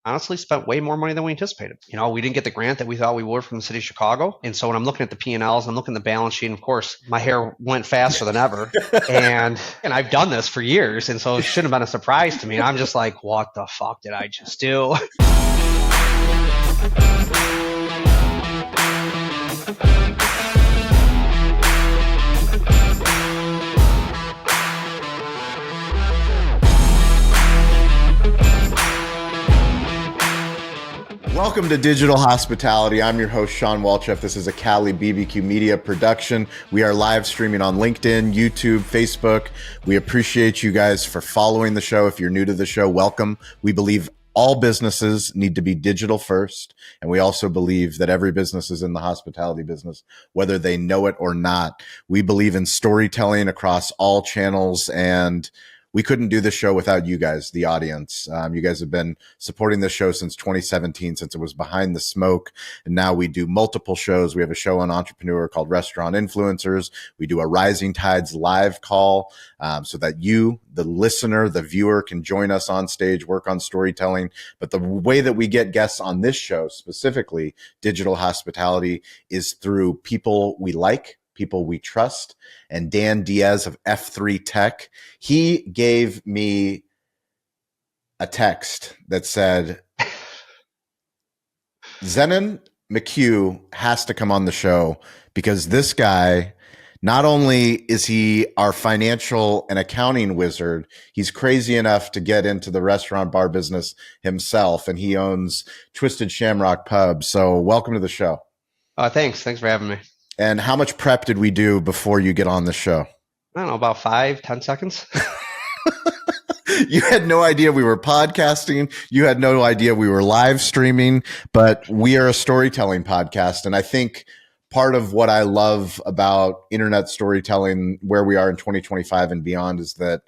honestly spent way more money than we anticipated. We didn't get the grant that we thought we would from the city of Chicago. And so when I'm looking at the P&Ls, I'm looking at the balance sheet, and of course, my hair went faster than ever. And I've done this for years. And so it shouldn't have been a surprise to me. I'm just like, what the fuck did I just do? Welcome to Digital Hospitality. I'm your host, Sean Walchef. This is a Cali BBQ Media production. We are live streaming on LinkedIn, YouTube, Facebook. We appreciate you guys for following the show. If you're new to the show, welcome. We believe all businesses need to be digital first. And we also believe that every business is in the hospitality business, whether they know it or not. We believe in storytelling across all channels, and we couldn't do this show without you guys, the audience. You guys have been supporting this show since 2017, since it was Behind the Smoke. And now we do multiple shows. We have a show on entrepreneur called Restaurant Influencers. We do a Rising Tides live call so that you, the listener, the viewer, can join us on stage, work on storytelling. But the way that we get guests on this show, specifically Digital Hospitality, is through people we like, people we trust. And Dan Diaz of F3 Tech, he gave me a text that said, Zenon McHugh has to come on the show because this guy, not only is he our financial and accounting wizard, he's crazy enough to get into the restaurant bar business himself, and he owns Twisted Shamrock Pub. So welcome to the show. Thanks for having me. And how much prep did we do before you get on the show? I don't know, about 5-10 seconds. You had no idea we were podcasting. You had no idea we were live streaming, but we are a storytelling podcast. And I think part of what I love about internet storytelling, where we are in 2025 and beyond, is that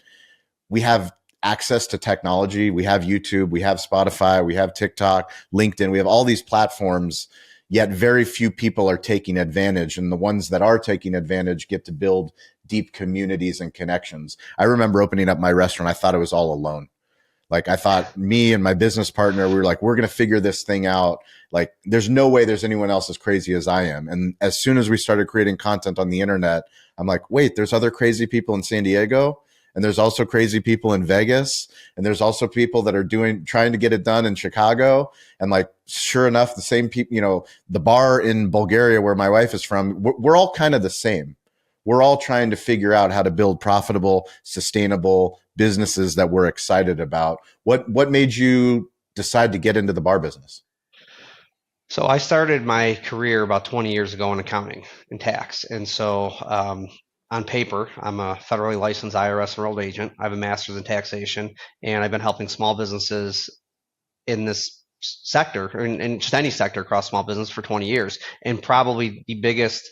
we have access to technology. We have YouTube, we have Spotify, we have TikTok, LinkedIn, we have all these platforms. Yet very few people are taking advantage, and the ones that are taking advantage get to build deep communities and connections. I remember opening up my restaurant. I thought I was all alone. Like, I thought me and my business partner, we were like, we're going to figure this thing out. Like, there's no way there's anyone else as crazy as I am. And as soon as we started creating content on the internet, I'm like, wait, there's other crazy people in San Diego. And there's also crazy people in Vegas. And there's also people that are trying to get it done in Chicago. And like, sure enough, the same people, the bar in Bulgaria where my wife is from, we're all kind of the same. We're all trying to figure out how to build profitable, sustainable businesses that we're excited about. What made you decide to get into the bar business? So I started my career about 20 years ago in accounting and tax. And so, on paper, I'm a federally licensed IRS-enrolled agent. I have a master's in taxation, and I've been helping small businesses in this sector, or in just any sector across small business, for 20 years. And probably the biggest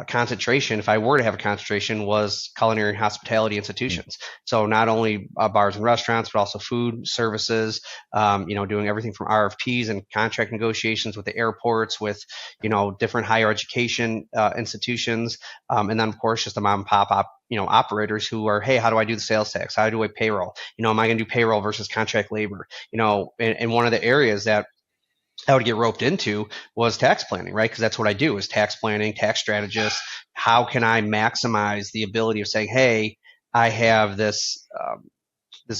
concentration, if I were to have a concentration, was culinary and hospitality institutions. So not only bars and restaurants, but also food services, doing everything from RFPs and contract negotiations with the airports, with, different higher education institutions. And then of course, just the mom and pop operators who are, hey, how do I do the sales tax? How do I payroll? Am I going to do payroll versus contract labor? And one of the areas that I would get roped into was tax planning, right? Because that's what I do, is tax planning, tax strategist. How can I maximize the ability of saying, hey, I have this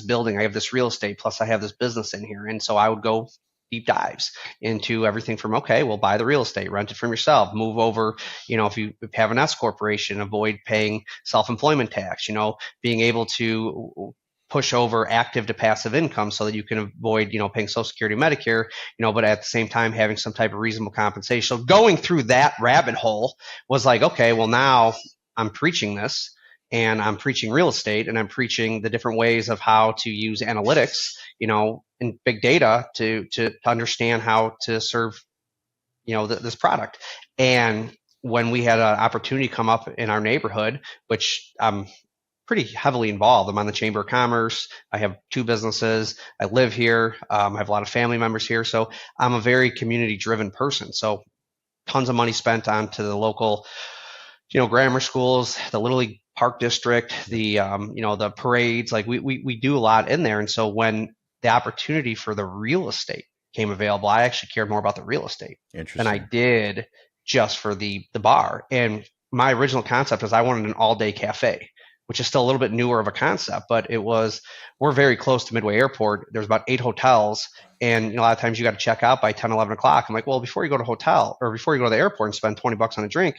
building, I have this real estate, plus I have this business in here. And so I would go deep dives into everything from, okay, well, buy the real estate, rent it from yourself, move over, if you have an S corporation, avoid paying self-employment tax, being able to push over active to passive income so that you can avoid, paying Social Security, Medicare, but at the same time having some type of reasonable compensation. So going through that rabbit hole was like, okay, well, now I'm preaching this, and I'm preaching real estate, and I'm preaching the different ways of how to use analytics, and big data to understand how to serve, this product. And when we had an opportunity come up in our neighborhood, which I'm pretty heavily involved. I'm on the Chamber of Commerce. I have 2 businesses. I live here. I have a lot of family members here. So I'm a very community-driven person. So tons of money spent onto the local, grammar schools, the Little League Park District, the parades. Like we do a lot in there. And so when the opportunity for the real estate came available, I actually cared more about the real estate than I Interesting. did just for the bar. And my original concept is I wanted an all day cafe, which is still a little bit newer of a concept, but we're very close to Midway Airport. There's about 8 hotels, and a lot of times you got to check out by 10, 11 o'clock. I'm like, well, before you go to hotel or before you go to the airport and spend 20 bucks on a drink,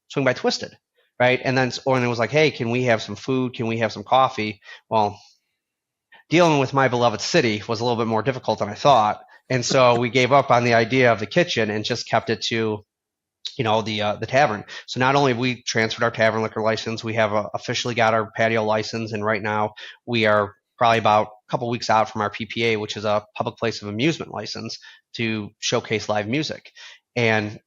swing by Twisted. Right. And then when it was like, hey, can we have some food? Can we have some coffee? Well, dealing with my beloved city was a little bit more difficult than I thought. And so we gave up on the idea of the kitchen and just kept it to the tavern. So not only have we transferred our tavern liquor license, we have officially got our patio license, and right now we are probably about a couple weeks out from our PPA, which is a public place of amusement license to showcase live music. And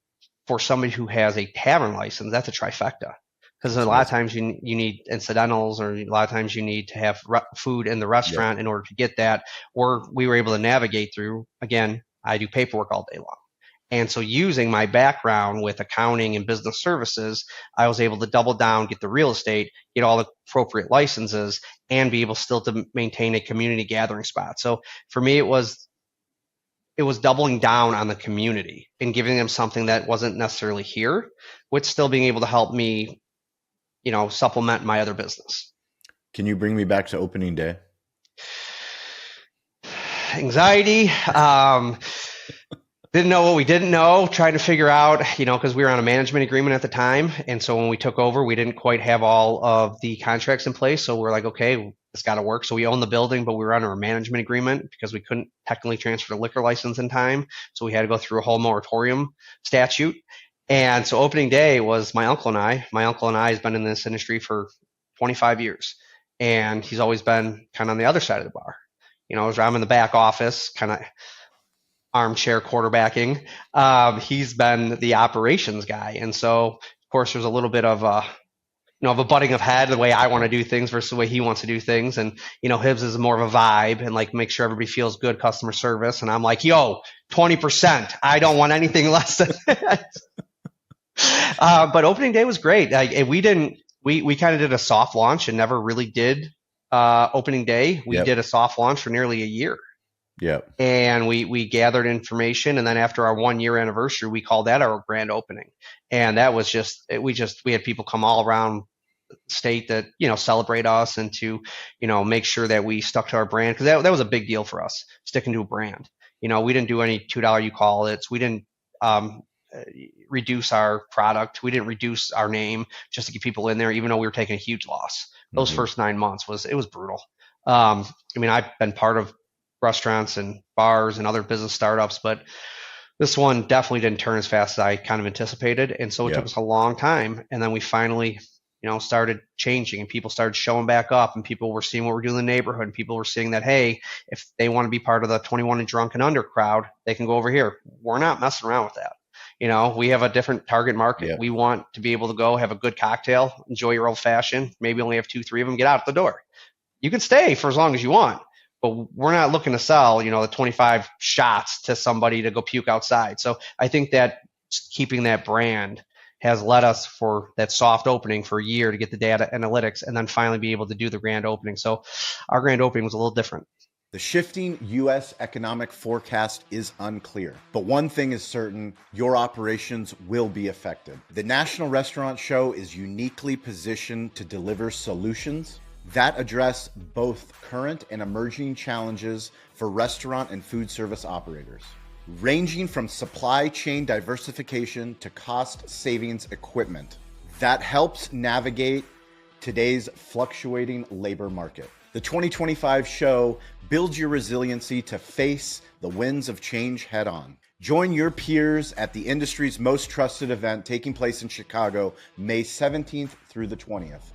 for somebody who has a tavern license, that's a trifecta. Because a lot of times you need incidentals, or a lot of times you need to have food in the restaurant in order to get that. Or we were able to navigate through. Again, I do paperwork all day long. And so using my background with accounting and business services, I was able to double down, get the real estate, get all the appropriate licenses, and be able still to maintain a community gathering spot. So for me, it was doubling down on the community and giving them something that wasn't necessarily here, with still being able to help me, supplement my other business. Can you bring me back to opening day? Anxiety. Didn't know what we didn't know, trying to figure out, because we were on a management agreement at the time. And so when we took over, we didn't quite have all of the contracts in place. So we're like, okay, it's got to work. So we own the building, but we were under a management agreement because we couldn't technically transfer the liquor license in time. So we had to go through a whole moratorium statute. And so opening day was my uncle and I. My uncle and I has been in this industry for 25 years. And he's always been kind of on the other side of the bar. I'm in the back office, kind of armchair quarterbacking. He's been the operations guy. And so, of course, there's a little bit of a butting of head, the way I want to do things versus the way he wants to do things. And, his is more of a vibe and like make sure everybody feels good customer service. And I'm like, 20%. I don't want anything less than that. But opening day was great. We kind of did a soft launch and never really did opening day. We did a soft launch for nearly a year. Yeah. And we gathered information, and then after our 1 year anniversary, we called that our grand opening. And that was we had people come all around the state that, celebrate us and to, make sure that we stuck to our brand. Cause that was a big deal for us, sticking to a brand. We didn't do any $2 you call it. We didn't, reduce our product. We didn't reduce our name just to get people in there, even though we were taking a huge loss. Those first 9 months was brutal. I've been part of restaurants and bars and other business startups, but this one definitely didn't turn as fast as I kind of anticipated. And so it took us a long time. And then we finally, started changing, and people started showing back up, and people were seeing what we're doing in the neighborhood. And people were seeing that, hey, if they want to be part of the 21 and drunk and under crowd, they can go over here. We're not messing around with that. We have a different target market. Yeah. We want to be able to go have a good cocktail, enjoy your old fashioned, maybe only have 2, 3 of them, get out the door. You can stay for as long as you want, but we're not looking to sell, the 25 shots to somebody to go puke outside. So I think that keeping that brand has led us for that soft opening for a year to get the data analytics and then finally be able to do the grand opening. So our grand opening was a little different. The shifting U.S. economic forecast is unclear, but one thing is certain: your operations will be affected. The National Restaurant Show is uniquely positioned to deliver solutions that address both current and emerging challenges for restaurant and food service operators, ranging from supply chain diversification to cost savings equipment that helps navigate today's fluctuating labor market. The 2025 show builds your resiliency to face the winds of change head on. Join your peers at the industry's most trusted event taking place in Chicago, May 17th through the 20th.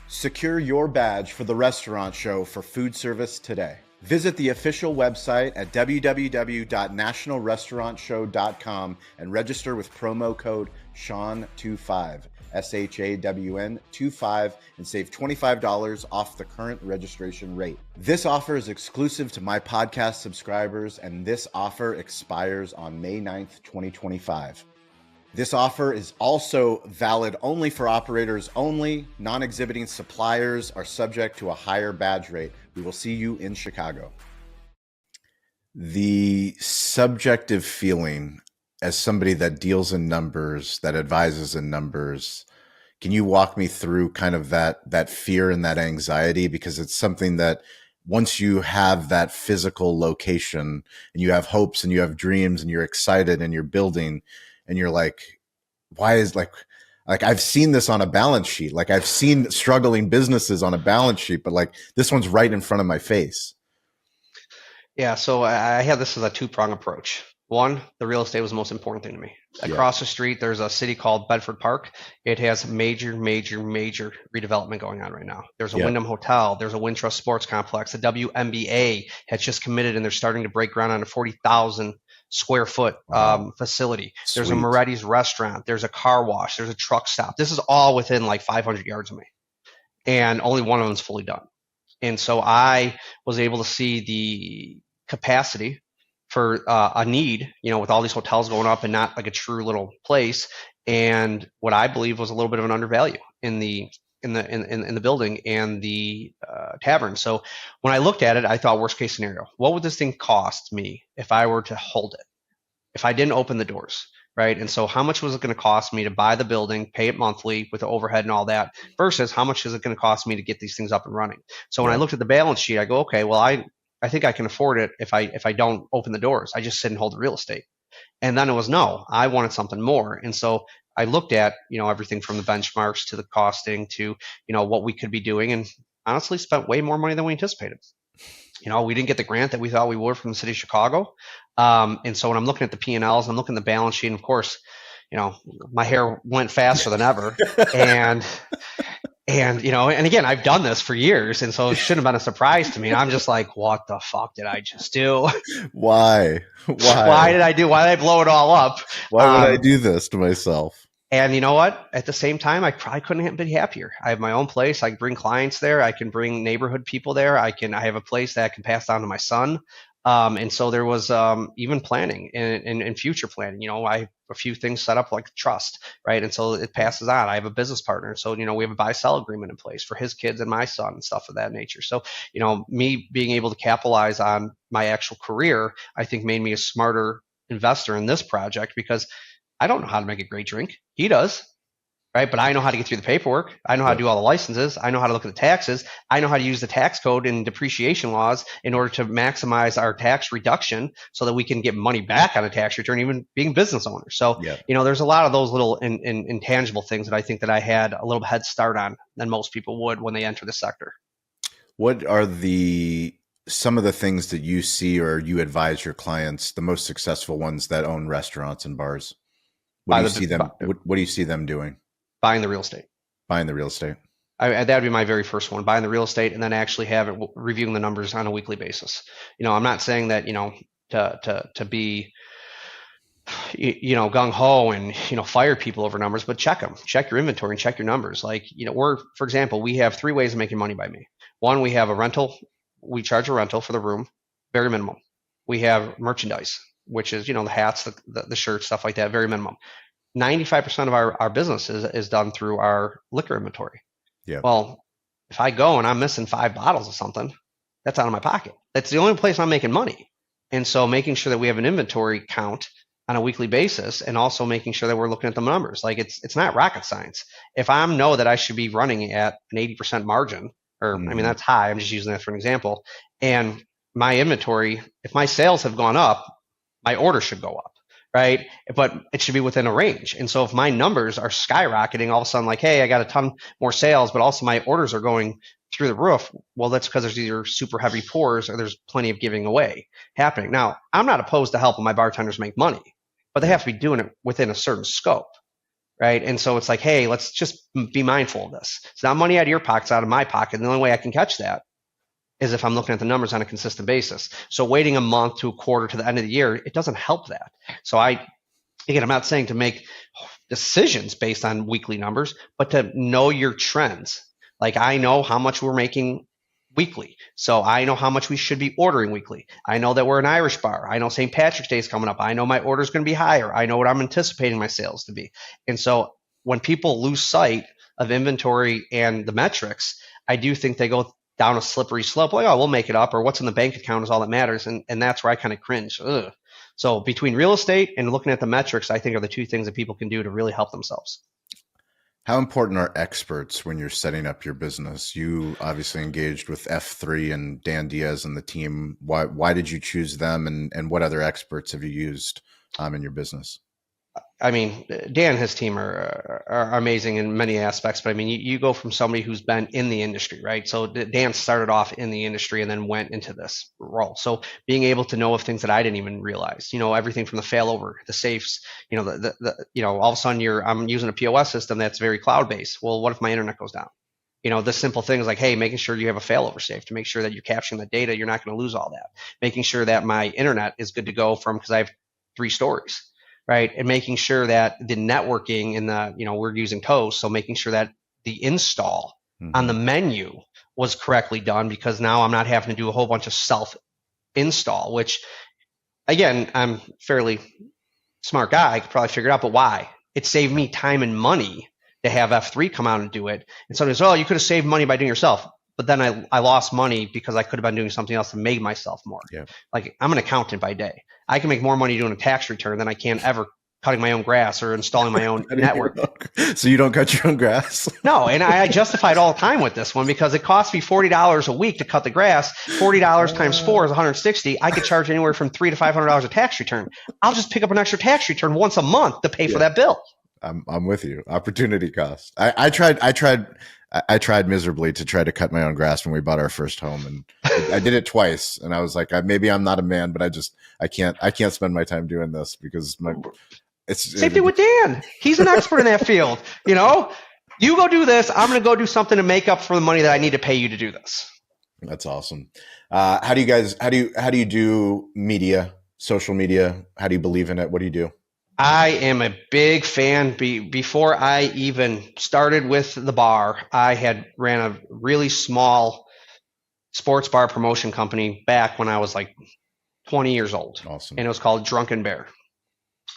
Secure your badge for the restaurant show for food service today. Visit the official website at www.nationalrestaurantshow.com and register with promo code SHAWN25, SHAWN 25, and save $25 off the current registration rate. This offer is exclusive to my podcast subscribers, and this offer expires on May 9th, 2025. This offer is also valid only for operators only. Non-exhibiting suppliers are subject to a higher badge rate. We will see you in Chicago. The subjective feeling as somebody that deals in numbers, that advises in numbers, can you walk me through kind of that fear and that anxiety? Because it's something that once you have that physical location and you have hopes and you have dreams and you're excited and you're building and you're like, why is like I've seen this on a balance sheet. Like I've seen struggling businesses on a balance sheet, but like this one's right in front of my face. Yeah, so I had this as a two-prong approach. One, the real estate was the most important thing to me. Yeah. Across the street, there's a city called Bedford Park. It has major, major, major redevelopment going on right now. There's a Yeah. Wyndham Hotel. There's a Wintrust Sports Complex. The WNBA has just committed, and they're starting to break ground on a 40,000 square foot Wow. facility. There's a Sweet. Moretti's restaurant. There's a car wash. There's a truck stop. This is all within like 500 yards of me, and only one of them is fully done. And so I was able to see the capacity for a need, with all these hotels going up and not like a true little place, and what I believe was a little bit of an undervalue in the building and the tavern. So when I looked at it, I thought worst case scenario, what would this thing cost me if I were to hold it? If I didn't open the doors, right? And so how much was it going to cost me to buy the building, pay it monthly with the overhead and all that, versus how much is it going to cost me to get these things up and running? So when I Yeah. looked at the balance sheet, I go, okay, well, I think I can afford it if I don't open the doors. I just sit and hold the real estate. And then it was no, I wanted something more. And so I looked at, everything from the benchmarks to the costing to, what we could be doing, and honestly spent way more money than we anticipated. We didn't get the grant that we thought we would from the city of Chicago. And so when I'm looking at the P&Ls, I'm looking at the balance sheet, and of course, my hair went faster than ever. and and again, I've done this for years, and so it shouldn't have been a surprise to me. I'm just like, what the fuck did I just do? Why? Why did I blow it all up? Why would I do this to myself? And you know what? At the same time, I probably couldn't have been happier. I have my own place. I can bring clients there. I can bring neighborhood people there. I have a place that I can pass down to my son. And so there was even planning and future planning. I have a few things set up like trust, right? And so it passes on. I have a business partner. So, we have a buy-sell agreement in place for his kids and my son and stuff of that nature. So, me being able to capitalize on my actual career, I think made me a smarter investor in this project, because I don't know how to make a great drink. He does, right? But I know how to get through the paperwork. I know how to do all the licenses. I know how to look at the taxes. I know how to use the tax code and depreciation laws in order to maximize our tax reduction so that we can get money back on a tax return, even being business owners. So, there's a lot of those little intangible things that I think that I had a little head start on than most people would when they enter the sector. What are some of the things that you see or you advise your clients, the most successful ones that own restaurants and bars? What do you see them doing? Buying the real estate. Buying the real estate. That would be my very first one, buying the real estate, and then actually reviewing the numbers on a weekly basis. I'm not saying that, to be, gung ho and, fire people over numbers, but check them, check your inventory and check your numbers. Like, for example, we have 3 ways of making money by me. One, we have a rental. We charge a rental for the room, very minimum. We have merchandise, which is, the hats, the shirts, stuff like that, very minimum. 95% of our business is done through our liquor inventory. Yeah. Well, if I go and I'm missing 5 bottles of something, that's out of my pocket. That's the only place I'm making money. And so making sure that we have an inventory count on a weekly basis, and also making sure that we're looking at the numbers. Like it's not rocket science. If I know that I should be running at an 80% margin, or I mean, that's high, I'm just using that for an example. And my inventory, if my sales have gone up, my order should go up, right? But it should be within a range. And so if my numbers are skyrocketing, all of a sudden, like, hey, I got a ton more sales, but also my orders are going through the roof. Well, that's because there's either super heavy pours or there's plenty of giving away happening. Now, I'm not opposed to helping my bartenders make money, but they have to be doing it within a certain scope, right? And so it's like, hey, let's just be mindful of this. It's not money out of your pocket, it's out of my pocket. And the only way I can catch that is if I'm looking at the numbers on a consistent basis. So waiting a month to a quarter to the end of the year, it doesn't help that. So I'm not saying to make decisions based on weekly numbers, but to know your trends. Like, I know how much we're making weekly, so I know how much we should be ordering weekly. I know that we're an Irish bar. I know St. Patrick's Day is coming up. I know my order is going to be higher. I know what I'm anticipating my sales to be. And so when people lose sight of inventory and the metrics, I do think they go down a slippery slope, like, oh, we'll make it up, or what's in the bank account is all that matters. And that's where I kind of cringe. Ugh. So between real estate and looking at the metrics, I think are the two things that people can do to really help themselves. How important are experts when you're setting up your business? You obviously engaged with F3 and Dan Diaz and the team. Why did you choose them, and what other experts have you used in your business? I mean, Dan and his team are amazing in many aspects, but I mean, you go from somebody who's been in the industry, right? So Dan started off in the industry and then went into this role. So being able to know of things that I didn't even realize, everything from the failover, the safes, all of a sudden I'm using a POS system that's very cloud-based. Well, what if my internet goes down? The simple things like, hey, making sure you have a failover safe to make sure that you're capturing the data, you're not going to lose all that. Making sure that my internet is good to go because I have 3 stories. Right. And making sure that the networking and we're using Toast. So making sure that the install on the menu was correctly done, because now I'm not having to do a whole bunch of self install, which again, I'm fairly smart guy. I could probably figure it out, but why? It saved me time and money to have F3 come out and do it. And somebody says, oh, you could have saved money by doing it yourself. But then I lost money because I could have been doing something else to make myself more. Yeah. Like, I'm an accountant by day. I can make more money doing a tax return than I can ever cutting my own grass or installing my own network. So you don't cut your own grass? No, and I justify it all the time with this one, because it costs me $40 a week to cut the grass. $40 times 4 is $160. I could charge anywhere from $300 to $500 a tax return. I'll just pick up an extra tax return once a month to pay for that bill. I'm with you. Opportunity cost. I tried miserably to try to cut my own grass when we bought our first home, and I did it twice. And I was like, maybe I'm not a man, but I can't spend my time doing this because same thing with Dan. He's an expert in that field. You go do this. I'm going to go do something to make up for the money that I need to pay you to do this. That's awesome. How do you do media, social media? How do you believe in it? What do you do? I am a big fan. Before I even started with the bar, I had ran a really small sports bar promotion company back when I was like 20 years old. Awesome. And it was called Drunken Bear.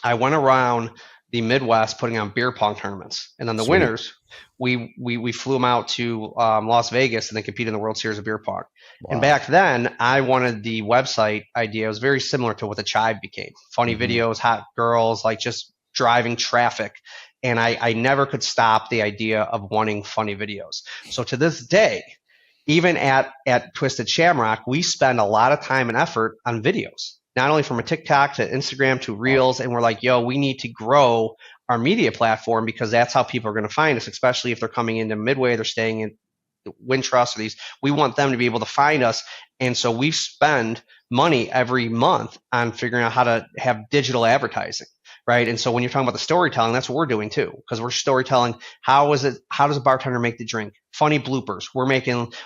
I went around the Midwest putting on beer pong tournaments. And then the winners, we flew them out to Las Vegas, and they competed in the World Series of beer pong. Wow. And back then, I wanted the website idea. It was very similar to what the Chive became. Funny videos, hot girls, like just driving traffic. And I never could stop the idea of wanting funny videos. So to this day, even at Twisted Shamrock, we spend a lot of time and effort on videos, not only from a TikTok to Instagram to Reels. And we're like, we need to grow our media platform, because that's how people are going to find us, especially if they're coming into Midway, they're staying in Wintrust or these. We want them to be able to find us. And so we spend money every month on figuring out how to have digital advertising, right? And so when you're talking about the storytelling, that's what we're doing too, because we're storytelling. How does a bartender make the drink? Funny bloopers.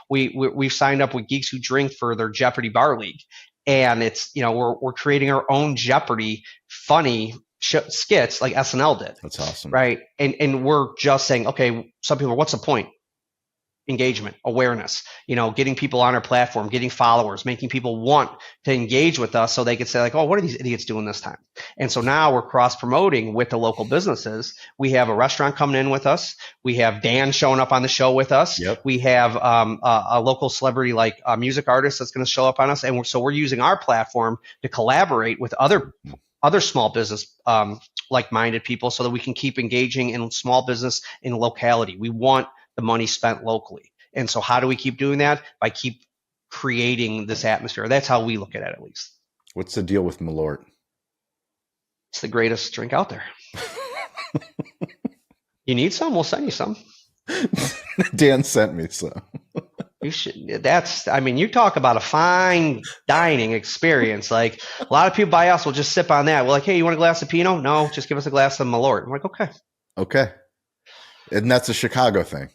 We've signed up with Geeks Who Drink for their Jeopardy Bar League. And it's, we're creating our own Jeopardy funny skits like SNL did. That's awesome. Right. And we're just saying, okay, some people, what's the point? Engagement, awareness, getting people on our platform, getting followers, making people want to engage with us so they could say like, oh, what are these idiots doing this time? And so now we're cross promoting with the local businesses. We have a restaurant coming in with us. We have Dan showing up on the show with us. Yep. We have a local celebrity like a music artist that's going to show up on us. And so we're using our platform to collaborate with other small business like-minded people so that we can keep engaging in small business in locality. We want the money spent locally. And so how do we keep doing that? By keep creating this atmosphere. That's how we look at it, at least. What's the deal with Malort? It's the greatest drink out there. You need some? We'll send you some. Dan sent me some. You should. You talk about a fine dining experience. Like, a lot of people by us will just sip on that. We're like, hey, you want a glass of Pinot? No, just give us a glass of Malort. I'm like, okay. Okay. And that's a Chicago thing.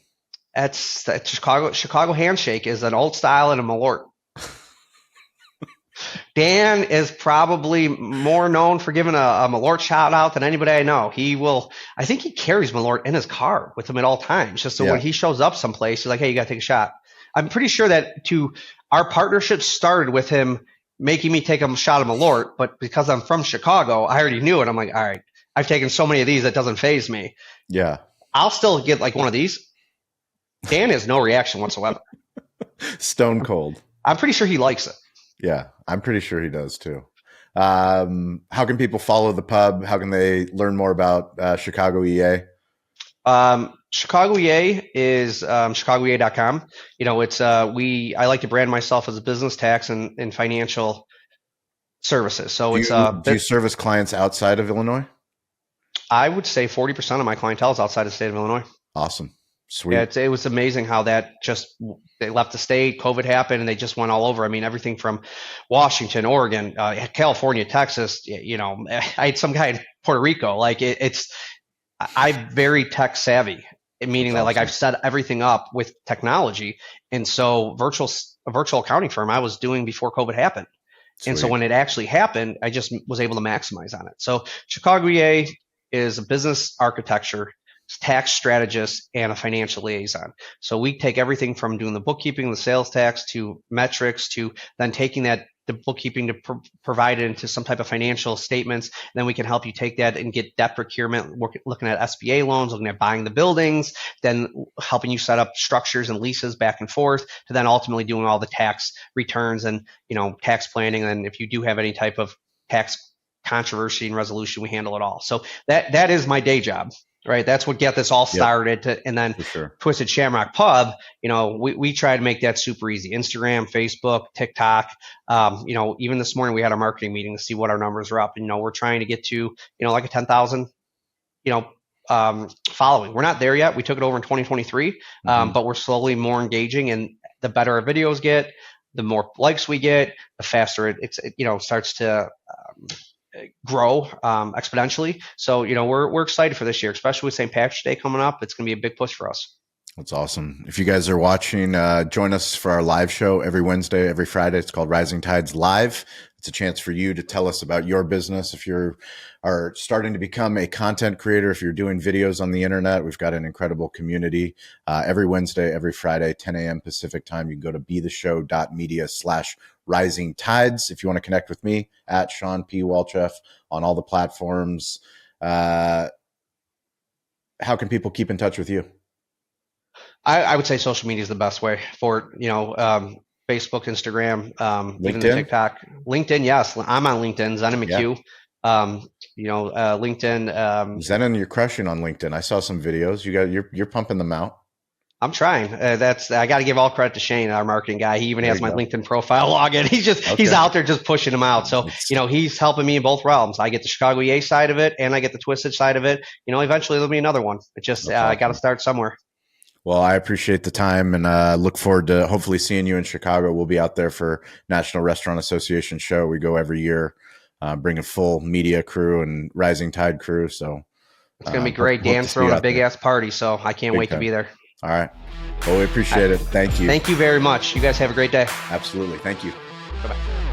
That's Chicago handshake is an old style and a Malort. Dan is probably more known for giving a Malort shout out than anybody I know. I think he carries Malort in his car with him at all times. Just so when he shows up someplace, he's like, hey, you got to take a shot. I'm pretty sure that our partnership started with him making me take a shot of Malort, but because I'm from Chicago, I already knew it. I'm like, all right, I've taken so many of these that doesn't faze me. Yeah. I'll still get like one of these. Dan has no reaction whatsoever. Stone cold. I'm pretty sure he likes it. Yeah, I'm pretty sure he does too. How can people follow the pub? How can they learn more about Chicago EA? Chicago EA is chicagoea.com. I like to brand myself as a business tax and financial services. So Do you service clients outside of Illinois? I would say 40% of my clientele is outside the state of Illinois. Awesome. Sweet. Yeah, it was amazing how they left the state, COVID happened, and they just went all over. I mean, everything from Washington, Oregon, California, Texas. I had some guy in Puerto Rico. I'm very tech savvy, meaning that like I've set everything up with technology, and so a virtual accounting firm I was doing before COVID happened. Sweet. And so when it actually happened, I just was able to maximize on it. So Chicago EA is a business architecture, tax strategist, and a financial liaison. So we take everything from doing the bookkeeping, the sales tax, to metrics, to then taking the bookkeeping to provide it into some type of financial statements. And then we can help you take that and get debt procurement, looking at SBA loans, looking at buying the buildings, then helping you set up structures and leases back and forth, to then ultimately doing all the tax returns and, tax planning. And if you do have any type of tax controversy and resolution, we handle it all. So that is my day job. Right, that's what got this all started. And then Twisted Shamrock Pub, we try to make that super easy. Instagram, Facebook, TikTok. Even this morning we had a marketing meeting to see what our numbers are up. And we're trying to get to like a 10,000 following. We're not there yet. We took it over in 2023, but we're slowly more engaging. And the better our videos get, the more likes we get, the faster it starts to grow exponentially. So we're excited for this year, especially with St. Patrick's Day coming up. It's going to be a big push for us. That's awesome. If you guys are watching, join us for our live show every Wednesday, every Friday. It's called Rising Tides Live. It's a chance for you to tell us about your business. If you are starting to become a content creator, if you're doing videos on the internet, we've got an incredible community. Every Wednesday, every Friday, 10 a.m. Pacific time. You can go to betheshow.media/rising tides. If you want to connect with me, at Sean P. Welchef on all the platforms. How can people keep in touch with you? I would say social media is the best way for, Facebook, Instagram, even the TikTok, LinkedIn. Yes, I'm on LinkedIn. Zenon McHugh. LinkedIn. Zenon, you're crushing on LinkedIn. I saw some videos. You're pumping them out. I'm trying. I got to give all credit to Shane, our marketing guy. He even has my LinkedIn profile login. He's out there just pushing them out. So he's helping me in both realms. I get the Chicago EA side of it, and I get the Twisted side of it. Eventually there'll be another one. It just I got to start somewhere. Well, I appreciate the time and look forward to hopefully seeing you in Chicago. We'll be out there for National Restaurant Association show. We go every year, bring a full media crew and Rising Tide crew. So it's going to be great. Dan's throwing a big ass party, so I can't wait to be there. All right. Well, we appreciate it. Thank you. Thank you very much. You guys have a great day. Absolutely. Thank you. Bye-bye.